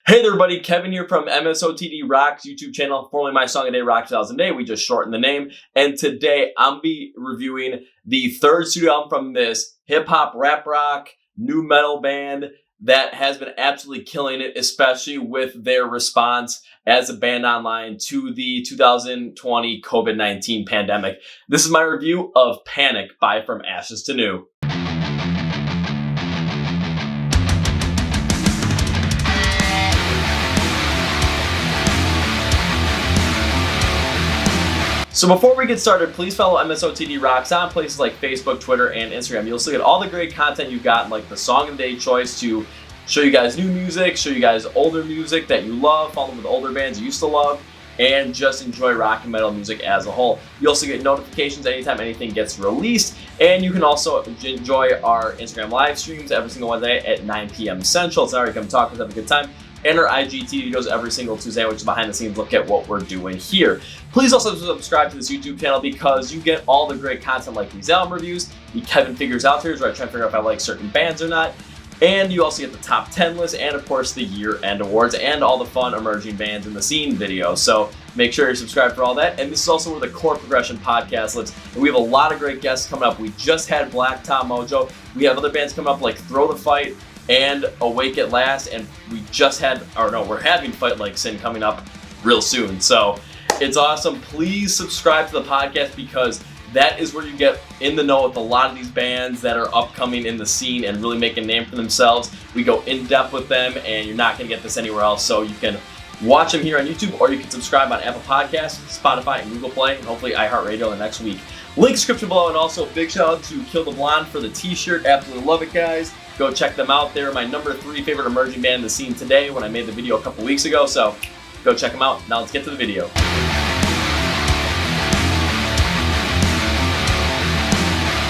Hey there everybody, Kevin here from MSOTD Rocks YouTube channel, formerly My Song a Day Rock 2000 We just shortened the name. And today I'm be reviewing the third studio album from this hip-hop, rap rock, new metal band that has been absolutely killing it, especially with their response as a band online to the 2020 COVID-19 pandemic. This is my review of Panic by From Ashes to New. So before we get started, please follow MSOTD Rocks on places like Facebook, Twitter, and Instagram. You'll still get all the great content you've got, like the Song of the Day choice to show you guys new music, show you guys older music that you love, follow them with older bands you used to love, and just enjoy rock and metal music as a whole. You also get notifications anytime anything gets released, and you can also enjoy our Instagram live streams every single Wednesday at 9 p.m. Central. So now you come talk with us, have a good time. And our IGTV videos every single Tuesday, which is behind the scenes look at what we're doing here. Please also subscribe to this YouTube channel because you get all the great content like these album reviews, the Kevin Figures Out Theories where I try to figure out if I like certain bands or not, and you also get the top 10 list and of course the year-end awards and all the fun emerging bands in the scene videos. So make sure you're subscribed for all that. And this is also where the Chord Progression podcast lives. And we have a lot of great guests coming up. We just had Black Tom Mojo. We have other bands coming up like Throw the Fight and Awake at Last, and we're having Fight Like Sin coming up real soon. So it's awesome. Please subscribe to the podcast because that is where you get in the know with a lot of these bands that are upcoming in the scene and really make a name for themselves. We go in depth with them, and you're not going to get this anywhere else. So you can watch them here on YouTube, or you can subscribe on Apple Podcasts, Spotify, and Google Play, and hopefully iHeartRadio the next week. Link description below, and also big shout out to Kill the Blonde for the t-shirt. Absolutely love it, guys. Go check them out. They're my number 3 favorite emerging band in the scene today when I made the video a couple weeks ago. So go check them out. Now let's get to the video.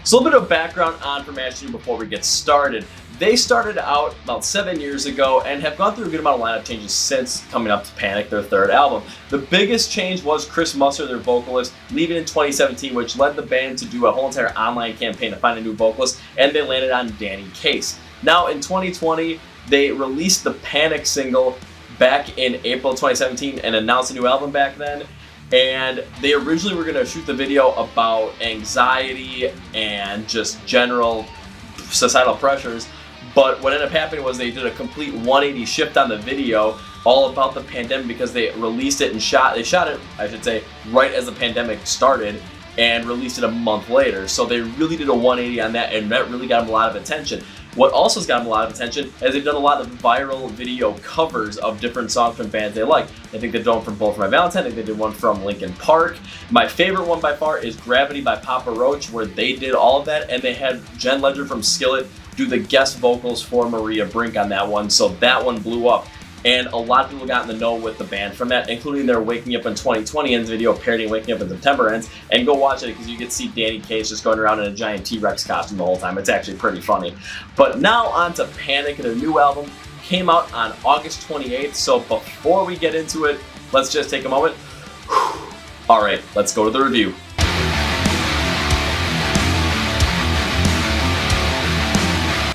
So a little bit of background on From Ashes to New before we get started. They started out about 7 years ago and have gone through a good amount of lineup changes since coming up to Panic, their third album. The biggest change was Chris Musser, their vocalist, leaving in 2017, which led the band to do a whole entire online campaign to find a new vocalist, and they landed on Danny Case. Now in 2020, they released the Panic single back in April 2017 and announced a new album back then. And they originally were going to shoot the video about anxiety and just general societal pressures. But what ended up happening was they did a complete 180 shift on the video all about the pandemic because they released it and they shot it, I should say, right as the pandemic started and released it a month later. So they really did a 180 on that, and that really got them a lot of attention. What also has got them a lot of attention is they've done a lot of viral video covers of different songs from bands they like. I think they've done one from Both My Valentine. I think they did one from Linkin Park. My favorite one by far is Gravity by Papa Roach, where they did all of that, and they had Jen Ledger from Skillet do the guest vocals for Maria Brink on that one, so that one blew up. And a lot of people got in the know with the band from that, including their Waking Up in 2020 Ends video parodying Waking Up in September Ends. And go watch it because you get to see Danny Case just going around in a giant T-Rex costume the whole time. It's actually pretty funny. But now on to Panic, their new album. Came out on August 28th, so before we get into it, let's just take a moment. Alright, let's go to the review.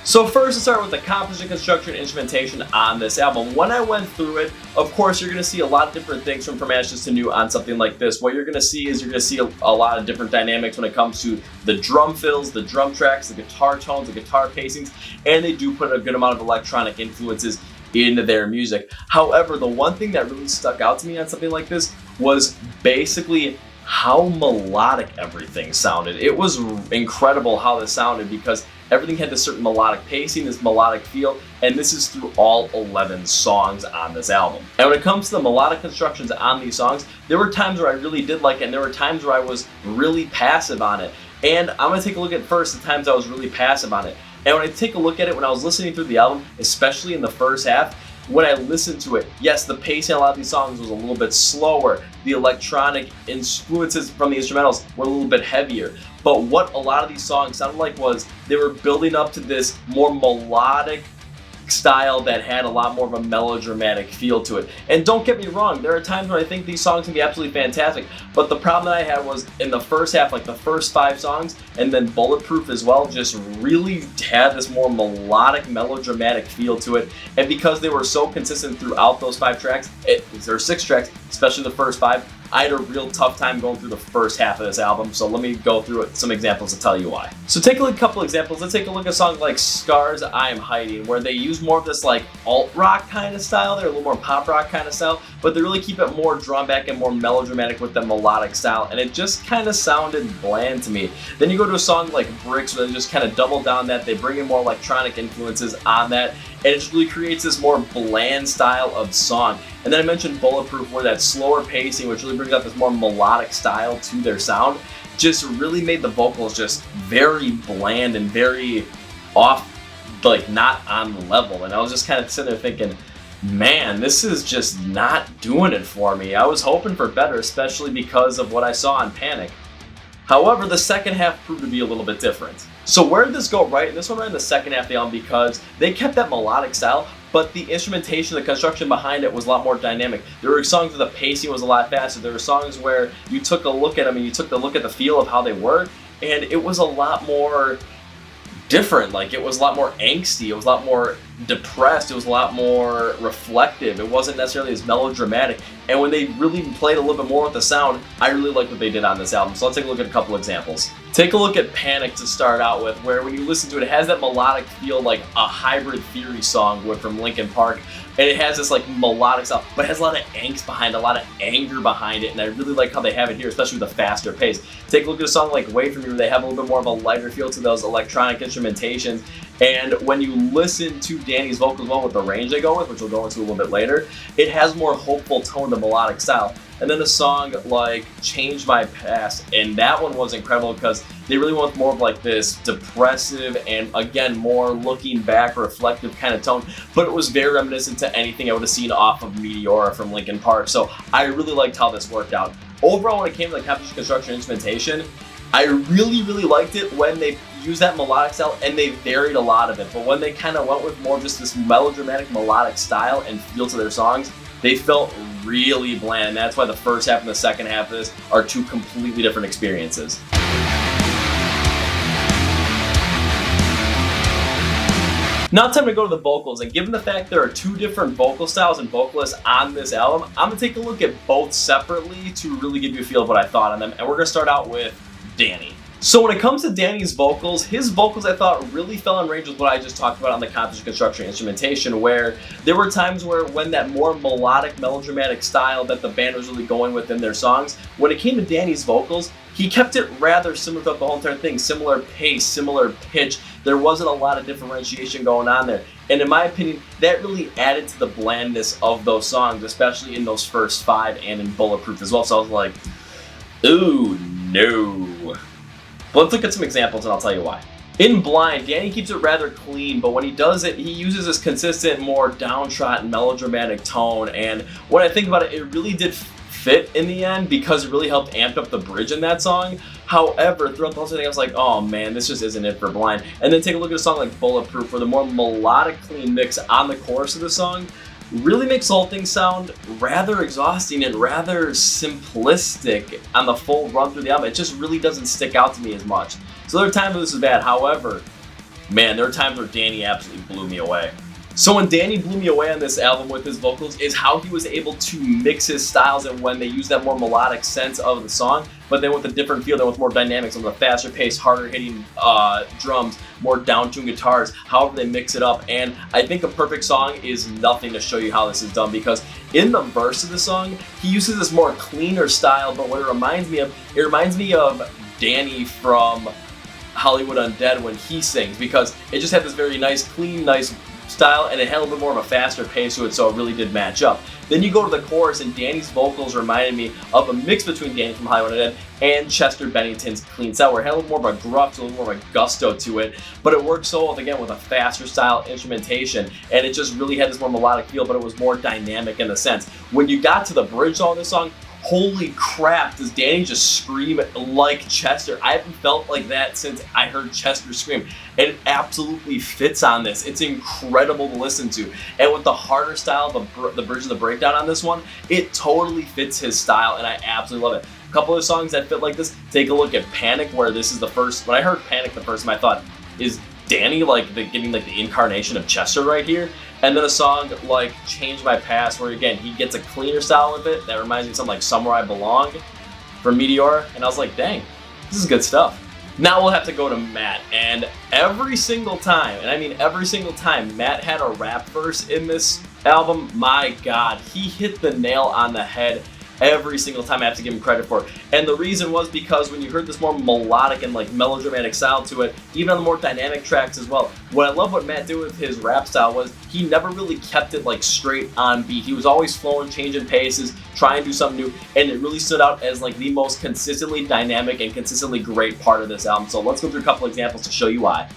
So first, let's start with the composition, construction, and instrumentation on this album. When I went through it, of course, you're going to see a lot of different things from Ashes to New on something like this. What you're going to see is a lot of different dynamics when it comes to the drum fills, the drum tracks, the guitar tones, the guitar pacings, and they do put a good amount of electronic influences into their music. However, the one thing that really stuck out to me on something like this was basically how melodic everything sounded. It was incredible how this sounded because everything had this certain melodic pacing, this melodic feel, and this is through all 11 songs on this album. And when it comes to the melodic constructions on these songs, there were times where I really did like it, and there were times where I was really passive on it. And I'm going to take a look at first the times I was really passive on it. And when I take a look at it, when I was listening through the album, especially in the first half, when I listened to it, yes, the pacing on a lot of these songs was a little bit slower. The electronic influences from the instrumentals were a little bit heavier. But what a lot of these songs sounded like was they were building up to this more melodic style that had a lot more of a melodramatic feel to it. And don't get me wrong, there are times where I think these songs can be absolutely fantastic, but the problem that I had was in the first half, like the first 5 songs, and then Bulletproof as well, just really had this more melodic, melodramatic feel to it. And because they were so consistent throughout those 5 tracks, or 6 tracks, especially the first 5, I had a real tough time going through the first half of this album, so let me go through some examples to tell you why. So take a look at a couple examples. Let's take a look at songs like Scars, I Am Hiding, where they use more of this like alt-rock kind of style. They're a little more pop rock kind of style, but they really keep it more drawn back and more melodramatic with the melodic style, and it just kind of sounded bland to me. Then you go to a song like Bricks, where they just kind of double down that. They bring in more electronic influences on that, and it just really creates this more bland style of song. And then I mentioned Bulletproof, where that slower pacing, which really brings out this more melodic style to their sound, just really made the vocals just very bland and very off, like not on the level. And I was just kind of sitting there thinking, man, this is just not doing it for me. I was hoping for better, especially because of what I saw on Panic. However, the second half proved to be a little bit different. So where did this go right? And this one right in the second half of the album, because they kept that melodic style, but the instrumentation, the construction behind it was a lot more dynamic. There were songs where the pacing was a lot faster. There were songs where you took a look at them and you took a look at the feel of how they were, and it was a lot more different. Like, it was a lot more angsty, it was a lot more depressed, it was a lot more reflective. It wasn't necessarily as melodramatic. And when they really played a little bit more with the sound, I really liked what they did on this album. So let's take a look at a couple examples. Take a look at Panic to start out with, where when you listen to it, it has that melodic feel like a Hybrid Theory song from Linkin Park. And it has this like melodic style, but it has a lot of angst behind it, a lot of anger behind it, and I really like how they have it here, especially with a faster pace. Take a look at a song like Wait For Me, where they have a little bit more of a lighter feel to those electronic instrumentations. And when you listen to Danny's vocals, well, with the range they go with, which we'll go into a little bit later, it has more hopeful tone to melodic style. And then a song like Change My Past, and that one was incredible because they really went with more of like this depressive and, again, more looking back, reflective kind of tone, but it was very reminiscent to anything I would have seen off of Meteora from Linkin Park. So I really liked how this worked out. Overall, when it came to like composition, construction, instrumentation, I really liked it when they used that melodic style and they varied a lot of it. But when they kind of went with more of just this melodramatic melodic style and feel to their songs, they felt really bland. And that's why the first half and the second half of this are 2 completely different experiences. Now it's time to go to the vocals, and given the fact there are 2 different vocal styles and vocalists on this album, I'm going to take a look at both separately to really give you a feel of what I thought on them, and we're going to start out with Danny. So when it comes to Danny's vocals, his vocals I thought really fell in range with what I just talked about on the composition, construction, instrumentation, where there were times where when that more melodic, melodramatic style that the band was really going with in their songs, when it came to Danny's vocals, he kept it rather similar throughout the whole entire thing. Similar pace, similar pitch. There wasn't a lot of differentiation going on there. And in my opinion, that really added to the blandness of those songs, especially in those first 5 and in Bulletproof as well. So I was like, ooh, no. But let's look at some examples and I'll tell you why. In Blind, Danny keeps it rather clean, but when he does it, he uses this consistent, more downtrodden, melodramatic tone. And when I think about it, it really did fit in the end because it really helped amp up the bridge in that song. However, throughout the whole thing, I was like, oh man, this just isn't it for Blind. And then take a look at a song like Bulletproof, where the more melodic, clean mix on the chorus of the song really makes the whole thing sound rather exhausting and rather simplistic on the full run through the album. It just really doesn't stick out to me as much. So there are times where this is bad. However, man, there are times where Danny absolutely blew me away. So when Danny blew me away on this album with his vocals is how he was able to mix his styles, and when they use that more melodic sense of the song, but then with a different feel, then with more dynamics, with a faster pace, harder hitting drums, more down-tuned guitars, however they mix it up. And I think a perfect song is nothing to show you how this is done, because in the verse of the song, he uses this more cleaner style, but what it reminds me of Danny from Hollywood Undead when he sings, because it just had this very nice, clean, nice style, and it had a little bit more of a faster pace to it, so it really did match up. Then you go to the chorus, and Danny's vocals reminded me of a mix between Danny from Hollywood Undead and Chester Bennington's clean style, where it had a little more of a gruff, a little more of a gusto to it, but it worked so well, again, with a faster style instrumentation, and it just really had this more melodic feel, but it was more dynamic in a sense. When you got to the bridge on this song, holy crap, does Danny just scream like Chester? I haven't felt like that since I heard Chester scream. And it absolutely fits on this. It's incredible to listen to. And with the harder style of the bridge of the breakdown on this one, it totally fits his style, and I absolutely love it. A couple of songs that fit like this, take a look at Panic, where this is the first, when I heard Panic the first time, I thought, is Danny like getting like the incarnation of Chester right here? And then a song like Change My Past, where again, he gets a cleaner style of it that reminds me of something like Somewhere I Belong from Meteora. And I was like, dang, this is good stuff. Now we'll have to go to Matt, and every single time, and I mean every single time, Matt had a rap verse in this album, my God, he hit the nail on the head every single time. I have to give him credit for it. And the reason was because when you heard this more melodic and like melodramatic style to it, even on the more dynamic tracks as well, what I love what Matt did with his rap style was he never really kept it like straight on beat. He was always flowing, changing paces, trying to do something new, and it really stood out as like the most consistently dynamic and consistently great part of this album. So let's go through a couple examples to show you why.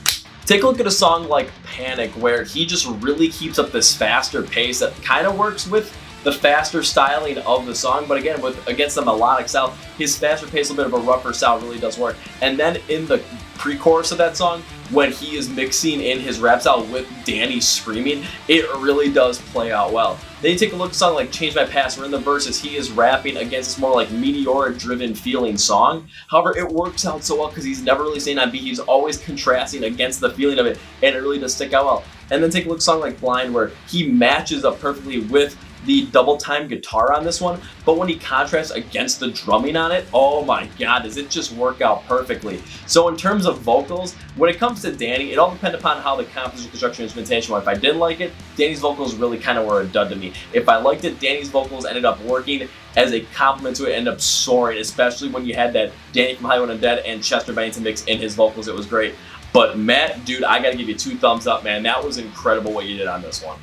Take a look at a song like Panic, where he just really keeps up this faster pace that kind of works with the faster styling of the song, but again, against the melodic style, his faster pace, a little bit of a rougher style really does work. And then in the pre-chorus of that song, when he is mixing in his rap style with Danny screaming, it really does play out well. Then you take a look at a song like Change My Past, where in the verses he is rapping against this more like Meteora-driven feeling song. However, it works out so well because he's never really staying on beat. He's always contrasting against the feeling of it, and it really does stick out well. And then take a look at a song like Blind, where he matches up perfectly with the double time guitar on this one, but when he contrasts against the drumming on it, oh my God, does it just work out perfectly. So in terms of vocals, when it comes to Danny, it all depends upon how the composition, construction, instrumentation went. If I didn't like it, Danny's vocals really kind of were a dud to me. If I liked it, Danny's vocals ended up working as a compliment to it, ended up soaring, especially when you had that Danny from Hollywood Undead and Chester Bennington mix in his vocals. It was great. But Matt, dude, I gotta give you 2 thumbs up, man. That was incredible what you did on this one.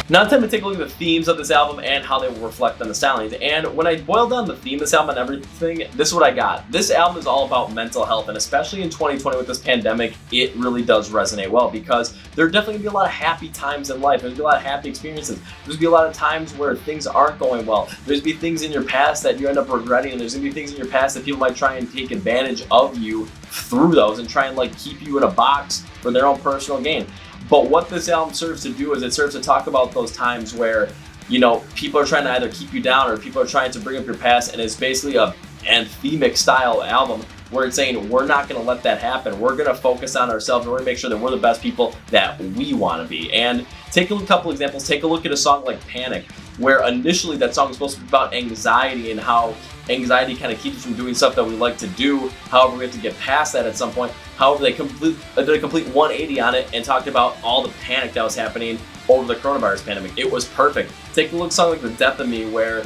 Now it's time to take a look at the themes of this album and how they will reflect on the stylings. And when I boiled down the theme of this album and everything, this is what I got. This album is all about mental health, and especially in 2020 with this pandemic, it really does resonate well because there are definitely going to be a lot of happy times in life. There's going to be a lot of happy experiences. There's going to be a lot of times where things aren't going well. There's going to be things in your past that you end up regretting, and there's going to be things in your past that people might try and take advantage of you through those and try and like keep you in a box for their own personal gain. But what this album serves to do is it serves to talk about those times where, you know, people are trying to either keep you down or people are trying to bring up your past, and it's basically a anthemic style album where it's saying we're not going to let that happen. We're going to focus on ourselves, and we're going to make sure that we're the best people that we want to be. And take a couple examples. Take a look at a song like Panic, where initially that song is supposed to be about anxiety and how anxiety kind of keeps us from doing stuff that we like to do. However, we have to get past that at some point. However, they did a complete 180 on it and talked about all the panic that was happening over the coronavirus pandemic. It was perfect. Take a look at something like The Death of Me, where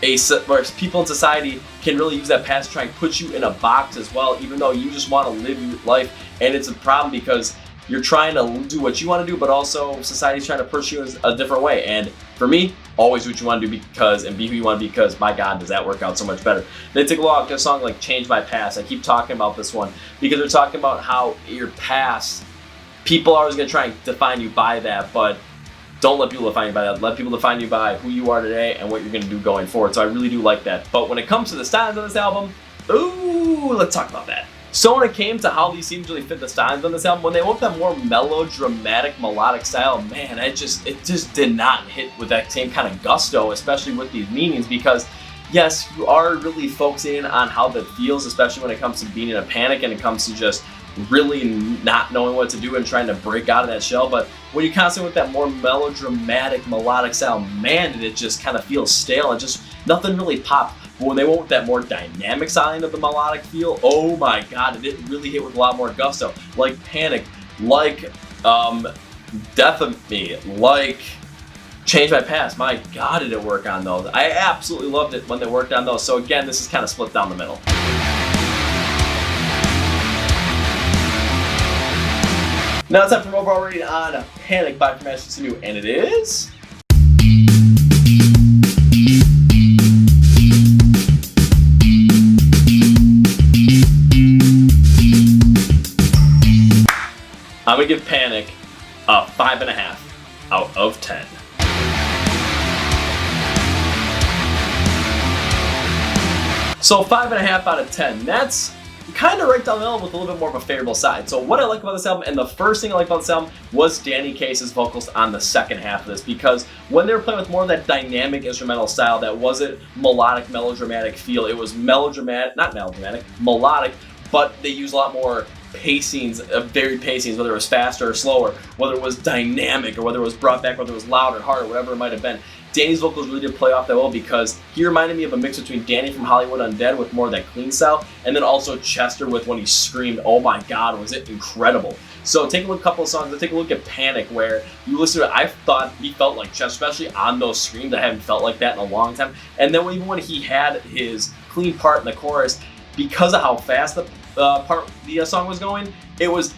people in society can really use that past to try and put you in a box as well, even though you just want to live your life. And it's a problem because you're trying to do what you want to do, but also society's trying to push you in a different way. And for me, always do what you want to do and be who you want to be, because my God, does that work out so much better. Then take a look at a song like Change My Past. I keep talking about this one because they're talking about how your past, people are always going to try and define you by that, but don't let people define you by that. Let people define you by who you are today and what you're going to do going forward. So I really do like that. But when it comes to the styles of this album, ooh, let's talk about that. So when it came to how these themes really fit the styles on this album, when they went that more melodramatic, melodic style, man, it just did not hit with that same kind of gusto, especially with these meanings, because yes, you are really focusing in on how that feels, especially when it comes to being in a panic and it comes to just really not knowing what to do and trying to break out of that shell. But when you're constantly with that more melodramatic, melodic style, man, did it just kind of feel stale and just nothing really popped. But when they went with that more dynamic styling of the melodic feel, oh my God, it really hit with a lot more gusto. Like Panic, like Death of Me, like Change My Past. My God, did it work on those. I absolutely loved it when they worked on those. So again, this is kind of split down the middle. Now it's time for an overall rating on Panic by From Ashes to New, and it is... I'm gonna give Panic a 5.5. out of 10. So 5.5 out of 10. That's kind of right down the middle with a little bit more of a favorable side. So what I like about this album, and the first thing I like about this album, was Danny Case's vocals on the second half of this, because when they were playing with more of that dynamic instrumental style that wasn't melodic, melodramatic feel, it was melodramatic, not melodramatic, melodic, but they used a lot more pacings, varied pacings, whether it was faster or slower, whether it was dynamic or whether it was brought back, whether it was loud or hard or whatever it might have been. Danny's vocals really did play off that well because he reminded me of a mix between Danny from Hollywood Undead with more of that clean style, and then also Chester with when he screamed, oh my god, was it incredible. So take a look at a couple of songs. Let's take a look at Panic, where you listen to it, I thought he felt like Chester, especially on those screams. I haven't felt like that in a long time. And then even when he had his clean part in the chorus, because of how fast the song was going,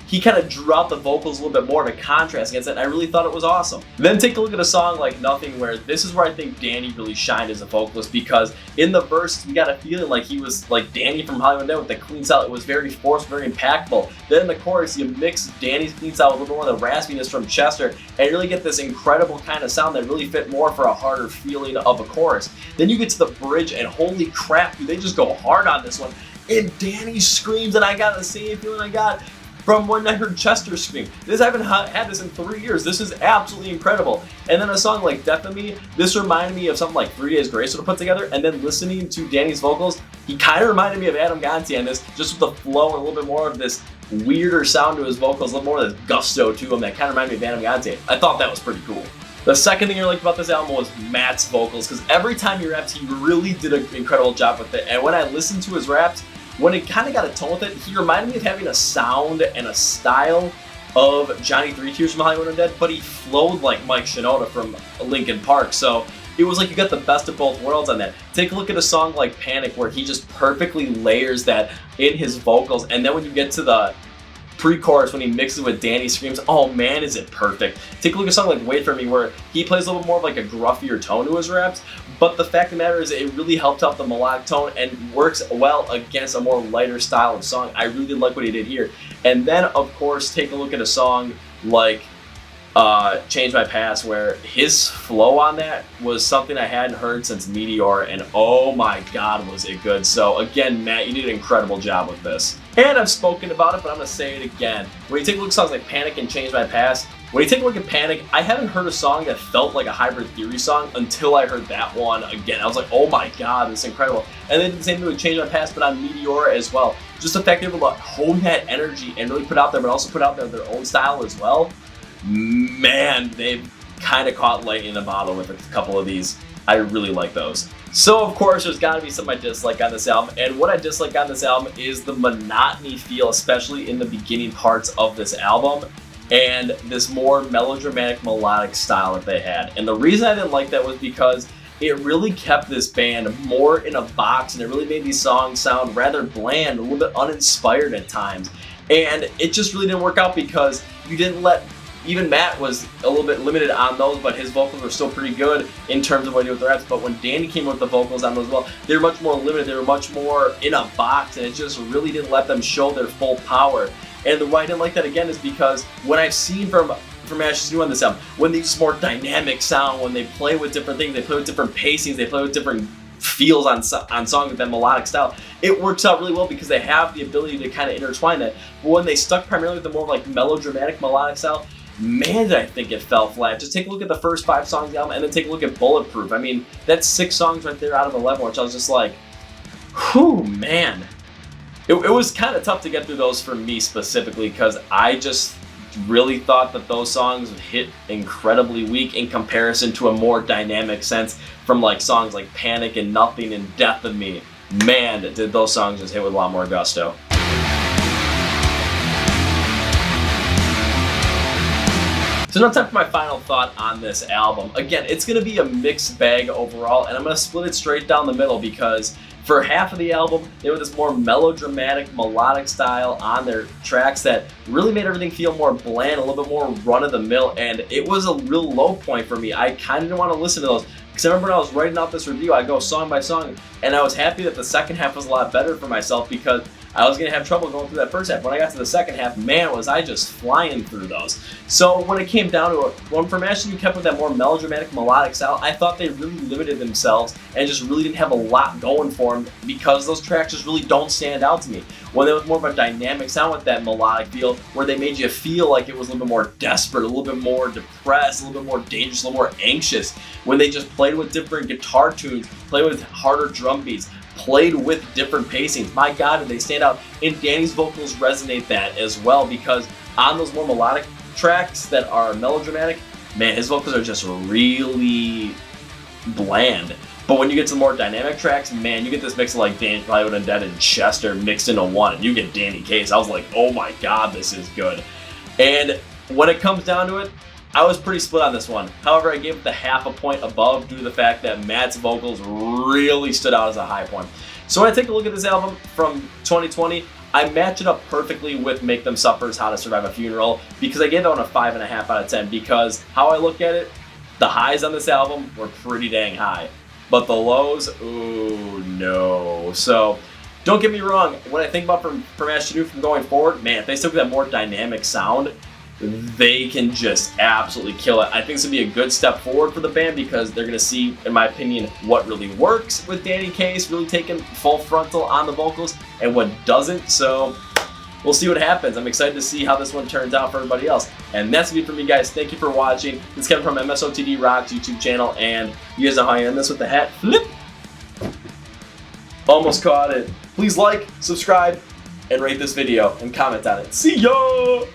he kind of drew out the vocals a little bit more of a contrast against it, and I really thought it was awesome. Then take a look at a song like Nothing, where this is where I think Danny really shined as a vocalist, because in the verse we got a feeling like he was like Danny from Hollywood Undead with the clean style. It was very forced, very impactful. Then in the chorus you mix Danny's clean style with a little more of the raspiness from Chester, and you really get this incredible kind of sound that really fit more for a harder feeling of a chorus. Then you get to the bridge, and holy crap, dude, they just go hard on this one. And Danny screams, and I got the same feeling I got from when I heard Chester scream. I haven't had this in 3 years. This is absolutely incredible. And then a song like Death of Me, this reminded me of something like 3 Days Grace would have put together. And then listening to Danny's vocals, he kind of reminded me of Adam Gonti on this, just with the flow and a little bit more of this weirder sound to his vocals, a little more of this gusto to him that kind of reminded me of Adam Gonti. I thought that was pretty cool. The second thing I liked about this album was Matt's vocals, because every time he rapped, he really did an incredible job with it. And when I listened to his raps, when it kind of got a tone with it, he reminded me of having a sound and a style of Johnny Three Tears from Hollywood Undead, but he flowed like Mike Shinoda from Linkin Park. So it was like you got the best of both worlds on that. Take a look at a song like Panic, where he just perfectly layers that in his vocals, and then when you get to the pre-chorus, when he mixes with Danny screams, oh man, is it perfect. Take a look at a song like Wait For Me, where he plays a little bit more of like a gruffier tone to his raps, but the fact of the matter is it really helped out the melodic tone and works well against a more lighter style of song. I really like what he did here. And then of course, take a look at a song like Change My Past, where his flow on that was something I hadn't heard since Meteora, and oh my god, was it good. So again, Matt, you did an incredible job with this. And I've spoken about it, but I'm going to say it again. When you take a look at songs like Panic and Change My Past, when you take a look at Panic, I haven't heard a song that felt like a Hybrid Theory song until I heard that one again. I was like, oh my god, this is incredible. And then the same thing with Change My Past, but on Meteora as well. Just the fact they're able to hone that energy and really put out there, but also put out there their own style as well. Man, they've kind of caught lightning in a bottle with a couple of these. I really like those. So of course, there's got to be something I dislike on this album, and what I dislike on this album is the monotony feel, especially in the beginning parts of this album, and this more melodramatic, melodic style that they had. And the reason I didn't like that was because it really kept this band more in a box, and it really made these songs sound rather bland, a little bit uninspired at times. And it just really didn't work out because you didn't let, even Matt was a little bit limited on those, but his vocals were still pretty good in terms of what he did with the raps. But when Danny came with the vocals on those as well, they were much more limited, they were much more in a box, and it just really didn't let them show their full power. And the why I didn't like that again is because what I've seen from Ashes New on this album, when they use more dynamic sound, when they play with different things, they play with different pacings, they play with different feels on songs with that melodic style, it works out really well because they have the ability to kind of intertwine that. But when they stuck primarily with the more like melodramatic melodic style, man, did I think it fell flat. Just take a look at the first 5 songs of the album and then take a look at Bulletproof. I mean, that's 6 songs right there out of 11, which I was just like, whew, man. It was kind of tough to get through those for me specifically because I just really thought that those songs hit incredibly weak in comparison to a more dynamic sense from like songs like Panic and Nothing and Death of Me. Man, did those songs just hit with a lot more gusto. So now time for my final thought on this album. Again, it's going to be a mixed bag overall, and I'm going to split it straight down the middle because for half of the album, they were this more melodramatic, melodic style on their tracks that really made everything feel more bland, a little bit more run-of-the-mill, and it was a real low point for me. I kind of didn't want to listen to those because I remember when I was writing out this review, I'd go song by song, and I was happy that the second half was a lot better for myself because I was going to have trouble going through that first half. When I got to the second half, man, was I just flying through those. So when it came down to it, when Permission kept with that more melodramatic, melodic style, I thought they really limited themselves and just really didn't have a lot going for them because those tracks just really don't stand out to me. When there was more of a dynamic sound with that melodic feel, where they made you feel like it was a little bit more desperate, a little bit more depressed, a little bit more dangerous, a little more anxious. When they just played with different guitar tunes, played with harder drum beats, played with different pacings. My God, did they stand out. And Danny's vocals resonate that as well, because on those more melodic tracks that are melodramatic, man, his vocals are just really bland. But when you get to the more dynamic tracks, man, you get this mix of like Danny Plywood Undead and Chester mixed into one, and you get Danny Case. I was like, oh my God, this is good. And when it comes down to it, I was pretty split on this one. However, I gave it the half a point above due to the fact that Matt's vocals really stood out as a high point. So when I take a look at this album from 2020, I match it up perfectly with Make Them Suffer's How to Survive a Funeral, because I gave that one a 5.5 out of 10, because how I look at it, the highs on this album were pretty dang high. But the lows, ooh, no. So don't get me wrong, when I think about from Ashton from going forward, man, if they stick with that more dynamic sound, they can just absolutely kill it. I think this would be a good step forward for the band, because they're going to see, in my opinion, what really works with Danny Case really taking full frontal on the vocals and what doesn't. So we'll see what happens. I'm excited to see how this one turns out for everybody else. And that's it for me, guys. Thank you for watching. This is Kevin from MSOTD Rocks YouTube channel, and you guys know how I end this with the hat flip. Almost caught it. Please like, subscribe, and rate this video and comment on it. See ya!